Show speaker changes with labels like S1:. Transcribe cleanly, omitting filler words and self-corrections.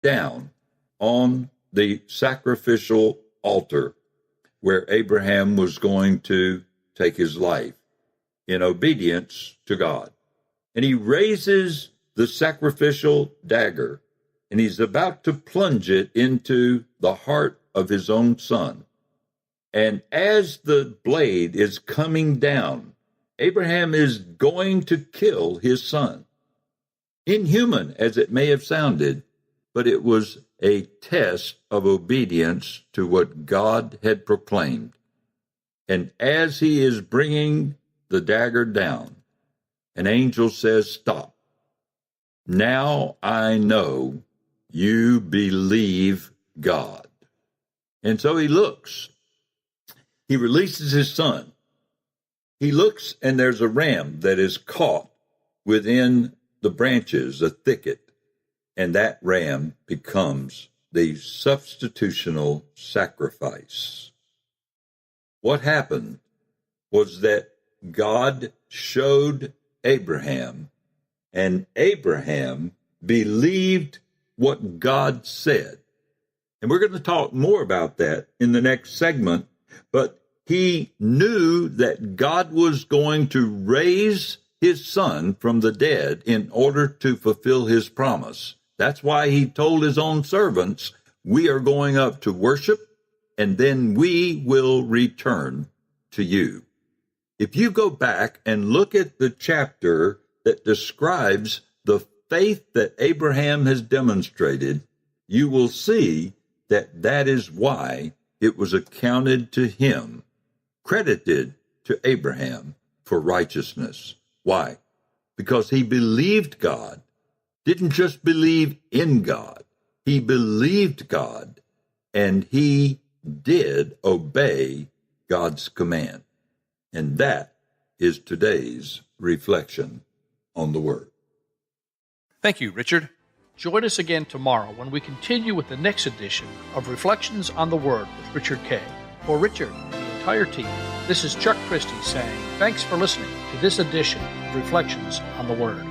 S1: down on the sacrificial altar where Abraham was going to take his life in obedience to God. And he raises the sacrificial dagger, and he's about to plunge it into the heart of his own son. And as the blade is coming down, Abraham is going to kill his son. Inhuman as it may have sounded, but it was a test of obedience to what God had proclaimed. And as he is bringing the dagger down, an angel says, "Stop. Now I know you believe God." And so he looks. He releases his son. He looks, and there's a ram that is caught within the branches, a thicket, and that ram becomes the substitutional sacrifice. What happened was that God showed Abraham, and Abraham believed what God said. And we're going to talk more about that in the next segment, but he knew that God was going to raise his son from the dead in order to fulfill his promise. That's why he told his own servants, "We are going up to worship, and then we will return to you." If you go back and look at the chapter that describes the faith that Abraham has demonstrated, you will see that that is why it was accounted to him, credited to Abraham for righteousness. Why? Because he believed God, didn't just believe in God. He believed God, and he did obey God's command. And that is today's reflection on the Word.
S2: Thank you, Richard. Join us again tomorrow when we continue with the next edition of Reflections on the Word with Richard Kay. For Richard and the entire team, this is Chuck Christie saying thanks for listening to this edition of Reflections on the Word.